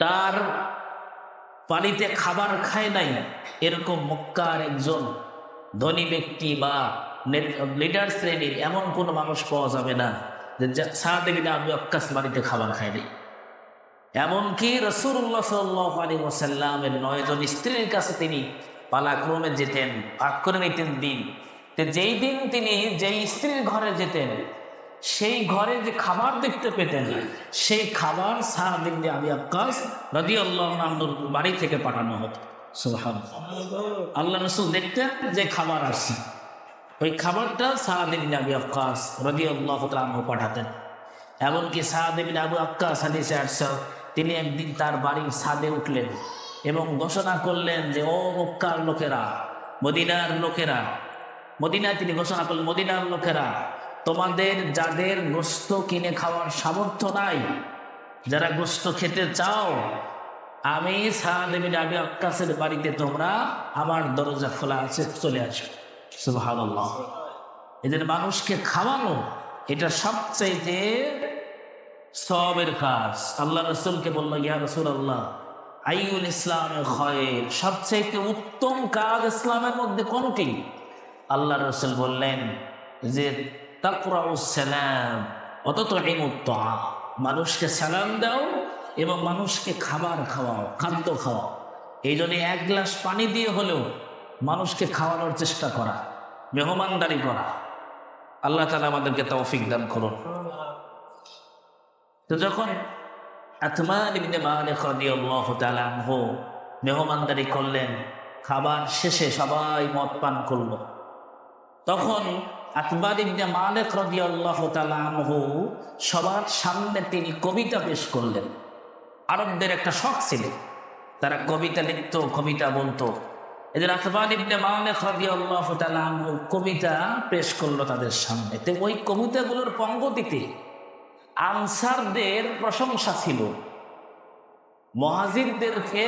তার পানিতে খাবার খায় নাই এরকম মক্কার একজন ধনী ব্যক্তি বা লিডার শ্রেণীর এমন কোনো মানুষ পাওয়া যাবে না যে সাদ ইবনে আবু ওয়াক্কাস বাড়িতে খাবার খায়নি। এমনকি রাসূলুল্লাহ সাল্লাল্লাহু আলাইহি ওয়াসাল্লামের 9 জন স্ত্রীর কাছে তিনি পালাক্রমে যেতেন, ভাগ করে নিতেন দিন। যেই দিন তিনি যেই স্ত্রীর ঘরে যেতেন সেই ঘরে যে খাবার দেখতে পেতেন সেই খাবার সাদ ইবনে আবি ওয়াক্কাস রাদিয়াল্লাহু আনহুর বাড়ি থেকে পাঠানো হতো। সুবহানাল্লাহ। আল্লাহ রাসূল দেখতেন যে খাবার আসছে, ওই খাবারটা সাদ ইবনে আবি ওয়াক্কাস রাদিয়াল্লাহু তাআলা আনহু পাঠাতেন। এমনকি সাদ ইবনে আবু ওয়াক্কাস হাদিসে আসছে তিনি একদিন তার বাড়ির ছাদে উঠলেন এবং ঘোষণা করলেন যে ও মক্কার লোকেরা, মদিনার লোকেরা, মদিনায় তিনি ঘোষণা করলেন, মদিনার লোকেরা, তোমাদের যাদের গোশত কিনে খাওয়ার সামর্থ্য নাই, যারা গোশত খেতে চাও, আমি সাদ ইবনে আবি ওয়াক্কাসের বাড়িতে তোমরা আমার দরজা খোলা আছে, চলে আসো। সুবহানাল্লাহ। এদের মানুষকে খাওয়ানো এটা সবচাইতে সওয়াবের কাজ। আল্লাহ রাসূলকে বলল, ইয়া রাসূলুল্লাহ আইয়ুল ইসলামে খায়র, সবচাইতে উত্তম কাজ ইসলামের মধ্যে কোনটি? আল্লাহ রাসূল বললেন যে তাকরাউস সালাম ওয়া তুতঈমুত তাআম, মানুষকে সালাম দাও এবং মানুষকে খাবার খাওয়াও, খাদ্য খাওয়াও। এই জন্য এক গ্লাস পানি দিয়ে হলেও মানুষকে খাওয়ানোর চেষ্টা করা, মেহমানদারি করা। আল্লাহ তাআলা আমাদেরকে তৌফিক দান করুন। তো যখন আতমান ইবনে মালিক রাদিয়াল্লাহু তাআলা আনহু মেহমানদারি করলেন, খাবার শেষে সবাই মদ পান করল, তখন আতমান ইবনে মালিক রাদিয়াল্লাহু তাআলা আনহু সবার সামনে তিনি কবিতা পেশ করলেন। আরবদের একটা শখ ছিল, তারা কবিতা লিখত, কবিতা বলতো। এদের আতমান ইবনে মালিক রাদিয়াল্লাহু তাআলা আনহু কবিতা পেশ করলো তাদের সামনে। তো ওই কবিতাগুলোর পঙ্গতিতে আনসারদের প্রশংসা ছিল, মুহাজিরদেরকে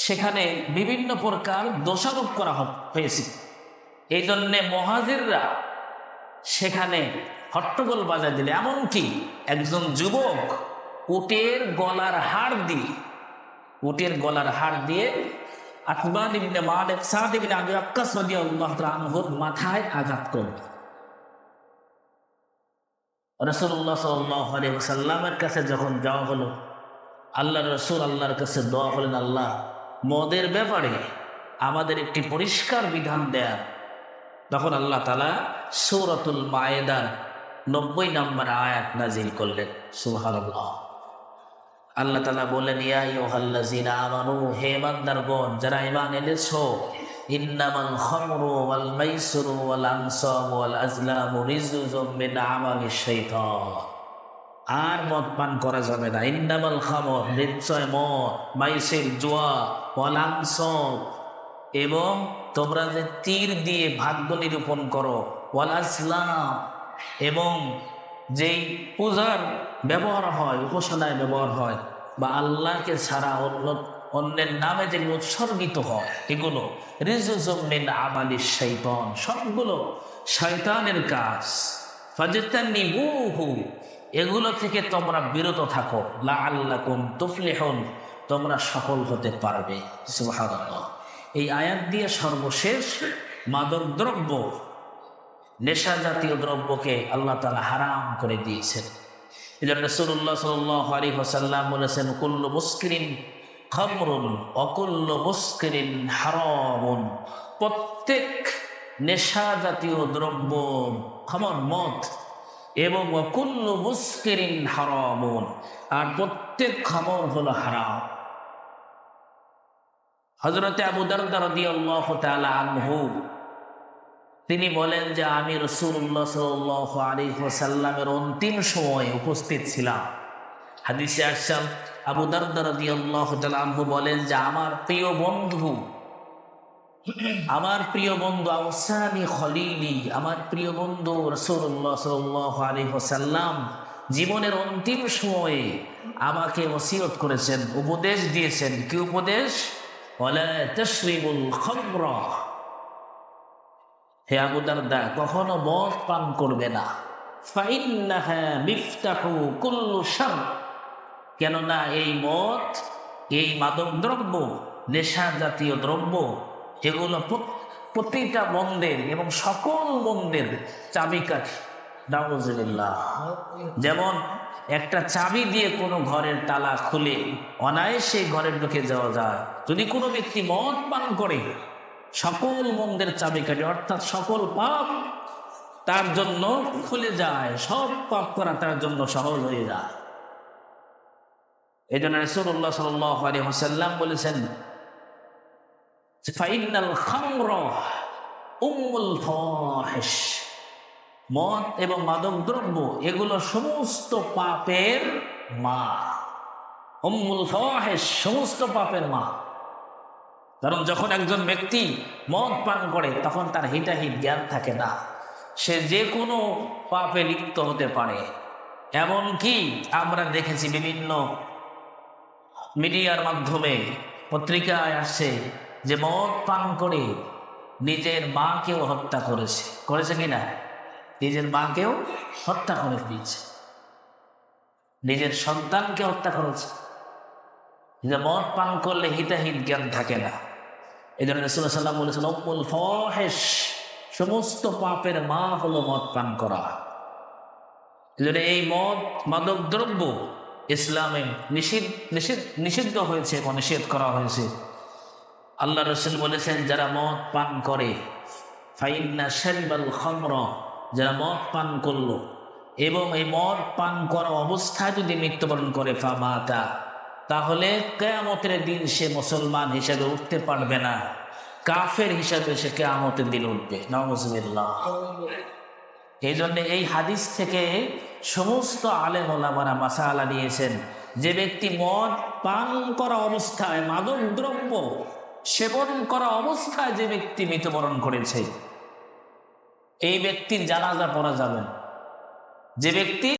সেখানে বিভিন্ন প্রকার দোষারোপ করা হয়েছে। এই জন্যে মুহাজিররা সেখানে হট্টগোল বাজায় দিলে, এমনকি একজন যুবক উটের গলার হাড় দিয়ে আতমান ইবনে মালিক সাদ ইবনে আবি ওয়াক্কাস রাদিয়াল্লাহু তাআলা আনহুর মাথায় আঘাত করল। রাসূলুল্লাহ সাল্লাল্লাহু আলাইহি ওয়াসাল্লামের কাছে যখন যাওয়া হলো, আল্লাহর রাসূল আল্লাহর কাছে দোয়া করলেন, আল্লাহ মদের ব্যাপারে আমাদের একটি পরিষ্কার বিধান দেয়া। তখন আল্লাহ তাআলা সূরাতুল মায়েদার 90 নম্বর আয়াত নাযিল করলেন। সুবহানাল্লাহ। আল্লাহ তাআলা বললেন, ইয়া আইয়ুহাল্লাযীনা আমানু, হে ঈমানদারগণ, যারা ঈমান এনেছো, ইন্নামাল খামরু ওয়াল মাইসিরু ওয়াল আনসাবু ওয়াল আজলামু রিজজুম মিন আমালিশ শাইতান। আর মদ পান করা যাবে না। ইন্নামাল খামর, নিশ্চয় মদ, মাইসির জুয়া, ওয়াল আনসাব, এবং তোমরা যে তীর দিয়ে ভাগ্য নিরূপণ করো, ওয়াল আজলাম, এবং যেই পূজার ব্যবহার হয়, উপাসনায় ব্যবহার হয়, বা আল্লাহকে ছাড়া অন্যের নামে যেগুলো উৎসর্গিত হয়, এগুলো রিজজুম মিন আমালিশ শাইতান, সবগুলো শয়তানের কাজ। ফাজতানিবুহু, এগুলো থেকে তোমরা বিরত থাকো, লাআল্লাকুম তুফলিহুন, তোমরা সফল হতে পারবে। সুবহানাল্লাহ। এই আয়াত দিয়ে সর্বশেষ মাদক দ্রব্য, নেশা জাতীয় দ্রব্যকে আল্লাহ তাআলা হারাম করে দিয়েছেন। এই জন্য রাসূলুল্লাহ সাল্লাল্লাহু আলাইহি ওয়াসাল্লাম বলেছেন, কুল্লু মুসকিরিন খামরুন ওয়া কুল্লু মুসকিরিন হারামুন, প্রত্যেক নেশা জাতীয় দ্রব্য, খামর মদ, এবং ওয়া কুল্লু মুসকিরিন হারামুন, আর প্রত্যেক খামর হলো হারাম। হযরতে আবু দারদা রাদিয়াল্লাহু তাআলা আনহু তিনি বলেন যে আমি রাসূলুল্লাহ সাল্লাল্লাহু আলাইহি ওয়াসাল্লামের অন্তিম সময়ে উপস্থিত ছিলাম। হাদিসে আসছে আবু দারদা রাদিয়াল্লাহু তাআলা আনহু বলেন যে আমার প্রিয় বন্ধু আওসানি খলিলি, আমার প্রিয় বন্ধু রাসূলুল্লাহ সাল্লাল্লাহু আলাইহি ওয়াসাল্লাম জীবনের অন্তিম সময়ে আমাকে ওসিয়ত করেছেন, উপদেশ দিয়েছেন। কি উপদেশ? ওয়ালা তাশরিবুল খামরা, হে আবু দারদা, কখনো মদ পান করবে না। ফাইন্নাহা মিফতাহু কুল্লু শার, কেননা এই মদ, এই মাদক দ্রব্য, নেশা জাতীয় দ্রব্য, এগুলো প্রতিটা বন্ধের এবং সকল বন্ধের চাবিকাঠি। নাউযুবিল্লাহ। যেমন একটা চাবি দিয়ে কোনো ঘরের তালা খুলে অনায়াসে ঘরে ঢুকে যাওয়া যায়, যদি কোনো ব্যক্তি মদ পান করে সকল বন্ধের চাবিকাঠি অর্থাৎ সকল পাপ তার জন্য খুলে যায়, সব পাপ করা তার জন্য সহজ হয়ে যায়। এই জন্য রাসূলুল্লাহ সাল্লাল্লাহু আলাইহি ওয়াসাল্লাম বলেছেন, ফাইনাল খামরা উম্মুল ফাওয়াহিশ, মদ এবং মাদক দ্রব্য এগুলো সমস্ত পাপের মা। উম্মুল ফাওয়াহিশ, সমস্ত পাপের মা। কারণ যখন একজন ব্যক্তি মদ পান করে তখন তার হিতাহিত জ্ঞান থাকে না, সে যে কোনো পাপে লিপ্ত হতে পারে। এমনকি আমরা দেখেছি বিভিন্ন মিডিয়ার মাধ্যমে, পত্রিকায় আসছে যে মদ পান করে নিজের মাকেও হত্যা করেছে কিনা, নিজের মাকেও হত্যা করে দিয়েছে, নিজের সন্তানকে হত্যা করেছে। যে মদ পান করলে হিতাহিত জ্ঞান থাকে না। এই জন্য রাসূলুল্লাহ সাল্লাল্লাহু আলাইহি ওয়াসাল্লাম বলেছেন, উম্মুল ফাওয়াহিশ, সমস্ত পাপের মা হলো মদ পান করা। এই জন্য এই মদ মাদক দ্রব্য ইসলামে নিষিদ্ধ হয়েছে এবং নিষেধ করা হয়েছে। আল্লাহ রাসূল বলেছেন, যারা মদ পান করে, ফাইন্না শারিবাল খামরা, যারা মদ পান করলো এবং এই মদ পান করা অবস্থায় যদি মৃত্যুবরণ করে, ফামাতা, তাহলে কিয়ামতের দিন সে মুসলমান হিসেবে উঠতে পারবে না, কাফের হিসেবে সে কিয়ামতের দিন উঠবে। নাউযুবিল্লাহ। এই জন্য এই হাদিস থেকে সমস্ত আলেম ওলামারা মাসআলা নিয়েছেন, যে ব্যক্তি মদ পান করা অবস্থায়, মাদক দ্রব্য সেবন করা অবস্থায় যে ব্যক্তি মৃত্যুবরণ করেছে, এই ব্যক্তির জানাজা পড়া যাবে না। যে ব্যক্তি